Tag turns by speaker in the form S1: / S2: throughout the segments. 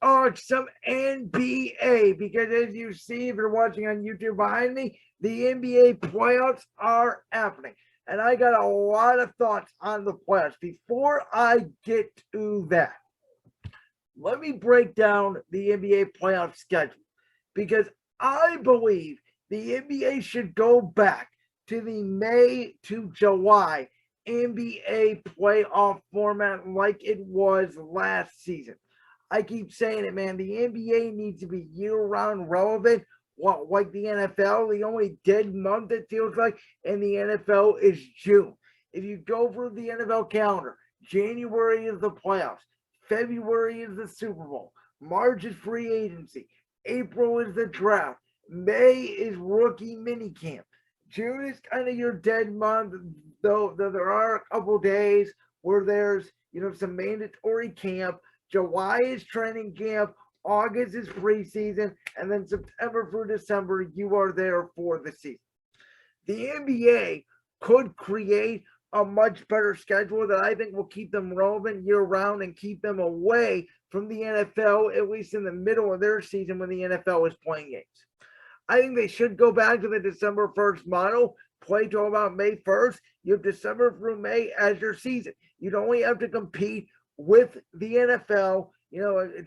S1: talk some NBA because, as you see, if you're watching on YouTube behind me, the NBA playoffs are happening. And I got a lot of thoughts on the playoffs. Before I get to that, let me break down the NBA playoff schedule because I believe the NBA should go back to the May to July NBA playoff format like it was last season. I keep saying it, man. The NBA needs to be year-round relevant. Well, like the NFL, the only dead month it feels like in the NFL is June. If you go through the NFL calendar, January is the playoffs, February is the Super Bowl, March is free agency, April is the draft, May is rookie minicamp. June is kind of your dead month, though there are a couple days where there's some mandatory camp. July is training camp. August is preseason, and then September through December, you are there for the season. The NBA could create a much better schedule that I think will keep them relevant year round and keep them away from the NFL, at least in the middle of their season when the NFL is playing games. I think they should go back to the December 1st model, play till about May 1st. You have December through May as your season. You'd only have to compete with the NFL,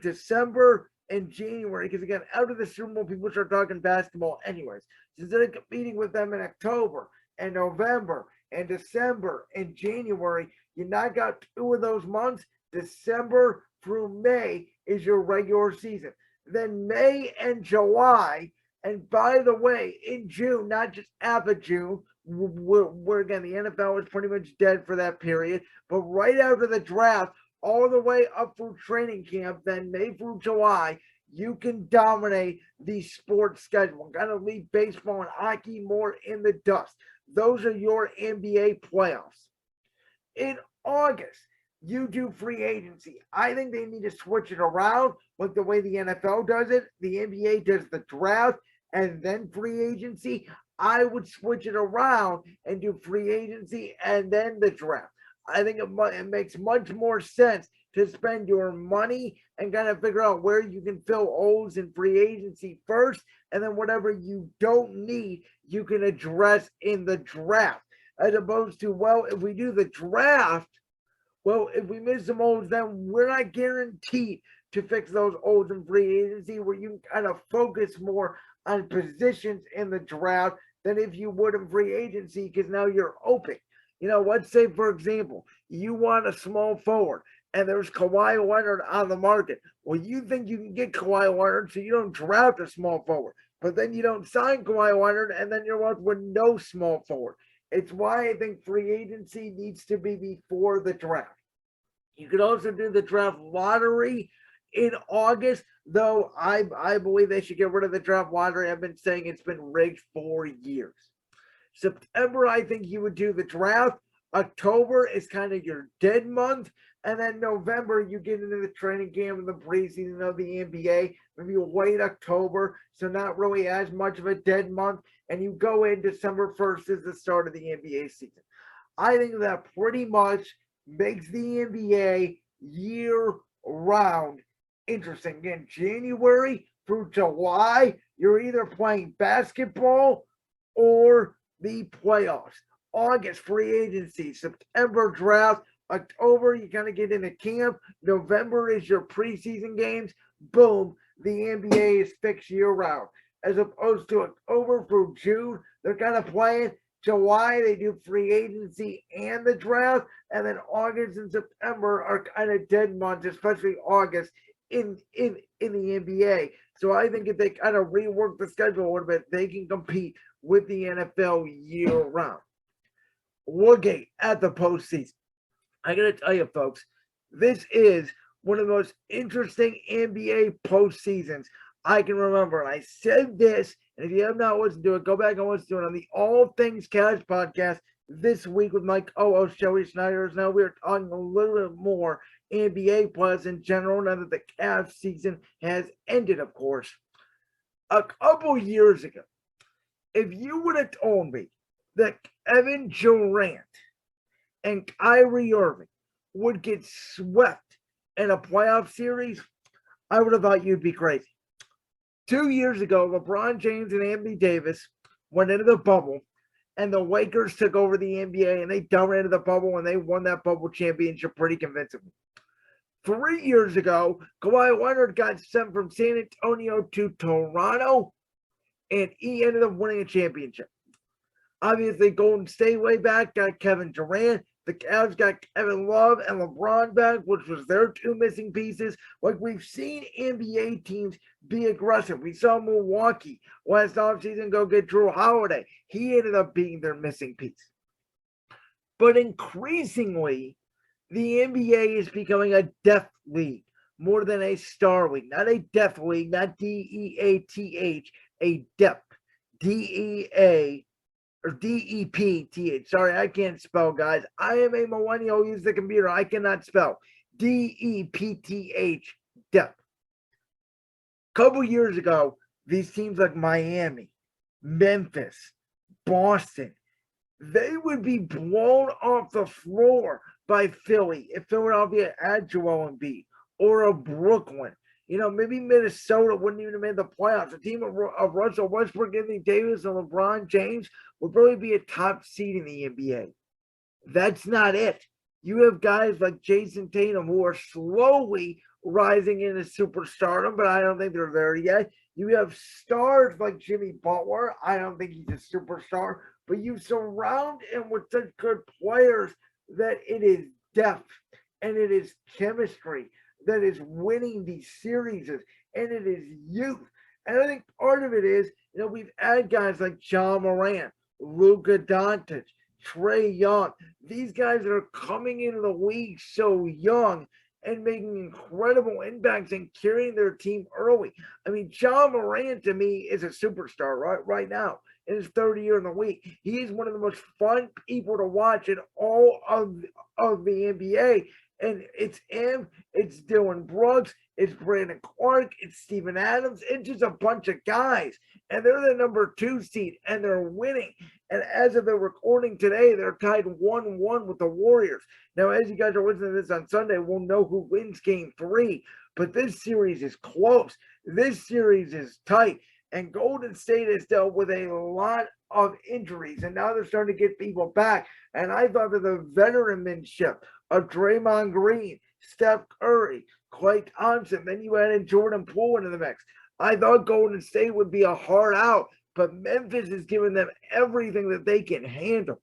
S1: December and January, because again, out of the Super Bowl, people start talking basketball anyways. So instead of competing with them in October and November and December and January, you knock out 2 of those months. December through May is your regular season. Then May and July, and by the way, in June, not just half of June, where again, the NFL is pretty much dead for that period, but right after the draft, all the way up through training camp, then May through July, you can dominate the sports schedule. Kind of leave baseball and hockey more in the dust. Those are your NBA playoffs. In August, you do free agency. I think they need to switch it around like the way the NFL does it. The NBA does the draft and then free agency. I would switch it around and do free agency and then the draft. I think it makes much more sense to spend your money and kind of figure out where you can fill holes in free agency first, and then whatever you don't need, you can address in the draft. As opposed to, well, if we do the draft, well, if we miss some holes, then we're not guaranteed to fix those holes in free agency, where you can kind of focus more on positions in the draft than if you would in free agency, because now you're open. Let's say, for example, you want a small forward and there's Kawhi Leonard on the market. Well, you think you can get Kawhi Leonard, so you don't draft a small forward. But then you don't sign Kawhi Leonard, and then you're left with no small forward. It's why I think free agency needs to be before the draft. You could also do the draft lottery in August, though I believe they should get rid of the draft lottery. I've been saying it's been rigged for years. September, I think you would do the draft. October is kind of your dead month. And then November, you get into the training camp and the preseason of the NBA. Maybe you wait October, so not really as much of a dead month. And you go in December 1st is the start of the NBA season. I think that pretty much makes the NBA year round interesting. Again, January through July, you're either playing basketball or the playoffs. August, free agency. September, draft. October, you kind of get into camp. November is your preseason games. Boom, the NBA is fixed year round. As opposed to October through June, they're kind of playing. July, they do free agency and the draft. And then August and September are kind of dead months, especially August in the NBA. So I think if they kind of rework the schedule a little bit, they can compete with the NFL year round. Looking at the postseason, I got to tell you, folks, this is one of the most interesting NBA postseasons I can remember. And I said this, and if you have not listened to it, go back and listen to it on the All Things Cavs podcast this week with my co-host, Joey Snyder. Now we are talking a little bit more NBA players in general now that the Cavs season has ended, of course. A couple years ago, if you would have told me that Kevin Durant and Kyrie Irving would get swept in a playoff series, I would have thought you'd be crazy. 2 years ago, LeBron James and Anthony Davis went into the bubble, and the Lakers took over the NBA, and they dominated the bubble, and they won that bubble championship pretty convincingly. 3 years ago, Kawhi Leonard got sent from San Antonio to Toronto, and he ended up winning a championship. Obviously, Golden State way back got Kevin Durant. The Cavs got Kevin Love and LeBron back, which was their two missing pieces. Like, we've seen NBA teams be aggressive. We saw Milwaukee last offseason go get Jrue Holiday. He ended up being their missing piece. But increasingly, the NBA is becoming a depth league more than a star league. Not a depth league, not D-E-A-T-H, a depth. D-E-A or D-E-P-T-H. Sorry, I can't spell, guys. I am a millennial, use the computer. I cannot spell. D-E-P-T-H, depth. A couple years ago, these teams like Miami, Memphis, Boston, they would be blown off the floor by Philly if Philadelphia had Joel Embiid, or a Brooklyn. Maybe Minnesota wouldn't even have made the playoffs. A team of Russell Westbrook, Anthony Davis, and LeBron James would probably be a top seed in the NBA. That's not it. You have guys like Jason Tatum who are slowly rising into superstardom, but I don't think they're there yet. You have stars like Jimmy Butler. I don't think he's a superstar, but you surround him with such good players that it is depth and it is chemistry that is winning these series, and it is youth. And I think part of it is, we've had guys like Ja Morant, Luka Doncic, Trae Young. These guys are coming into the league so young and making incredible impacts and carrying their team early. I mean, Ja Morant to me is a superstar right now in his third year in the league. He is one of the most fun people to watch in all of the NBA. And it's him, it's Dylan Brooks, it's Brandon Clark, it's Steven Adams. It's just a bunch of guys. And they're the number 2 seed, and they're winning. And as of the recording today, they're tied 1-1 with the Warriors. Now, as you guys are listening to this on Sunday, we'll know who wins game 3. But this series is close. This series is tight. And Golden State has dealt with a lot of injuries, and now they're starting to get people back. And I thought that the veteranship of Draymond Green, Steph Curry, Klay Thompson, then you added Jordan Poole into the mix. I thought Golden State would be a hard out, but Memphis is giving them everything that they can handle.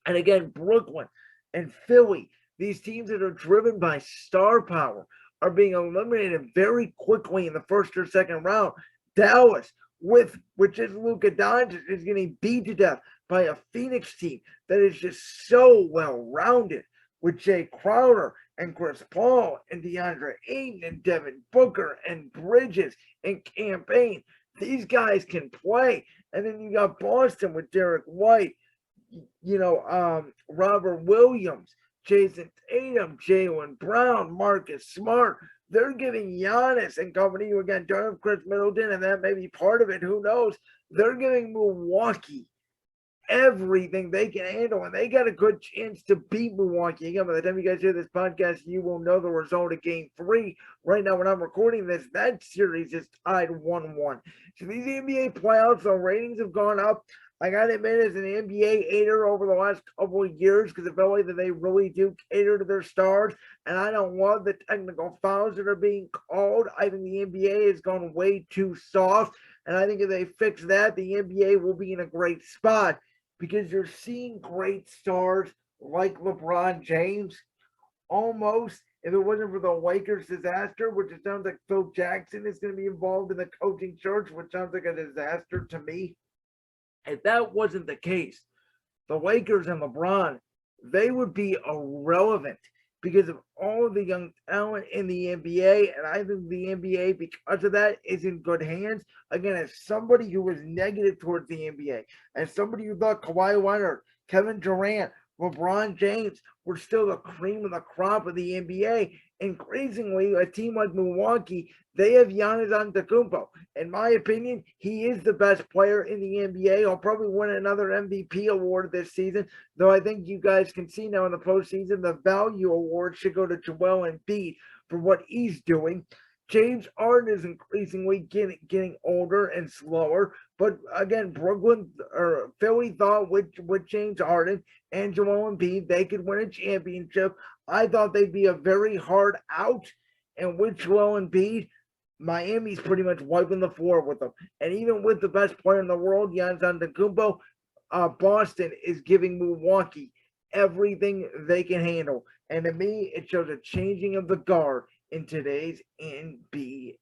S1: And again, Brooklyn and Philly, these teams that are driven by star power, are being eliminated very quickly in the first or second round. Dallas, which is Luka Doncic, is getting beat to death by a Phoenix team that is just so well-rounded, with Jay Crowder and Chris Paul and DeAndre Ayton and Devin Booker and Bridges and Cam Payne. These guys can play. And then you got Boston with Derek White, Robert Williams, Jason Tatum, Jaylen Brown, Marcus Smart. They're giving Giannis and company, again, don't have Chris Middleton, and that may be part of it. Who knows? They're giving Milwaukee everything they can handle, and they got a good chance to beat Milwaukee. Again, by the time you guys hear this podcast, you will know the result of game 3. Right now, when I'm recording this, that series is tied 1-1. So these NBA playoffs, the ratings have gone up. I gotta admit, as an NBA hater over the last couple of years, because it felt like that they really do cater to their stars, and I don't love the technical fouls that are being called. I think the NBA has gone way too soft, and I think if they fix that, the NBA will be in a great spot, because you're seeing great stars like LeBron James. Almost, if it wasn't for the Lakers disaster, which it sounds like Phil Jackson is going to be involved in the coaching search, which sounds like a disaster to me. If that wasn't the case, the Lakers and LeBron, they would be irrelevant because of all of the young talent in the NBA. And I think the NBA, because of that, is in good hands. Again, as somebody who was negative towards the NBA, as somebody who thought Kawhi Leonard, Kevin Durant, LeBron James were still the cream of the crop of the NBA, increasingly, a team like Milwaukee, they have Giannis Antetokounmpo. In my opinion, he is the best player in the NBA. He'll probably win another MVP award this season, though I think you guys can see now in the postseason, the value award should go to Joel Embiid for what he's doing. James Harden is increasingly getting older and slower. But again, Brooklyn or Philly thought with James Harden and Joel Embiid they could win a championship. I thought they'd be a very hard out, and with Joel Embiid, Miami's pretty much wiping the floor with them. And even with the best player in the world, Giannis Antetokounmpo, Boston is giving Milwaukee everything they can handle. And to me, it shows a changing of the guard in today's NBA.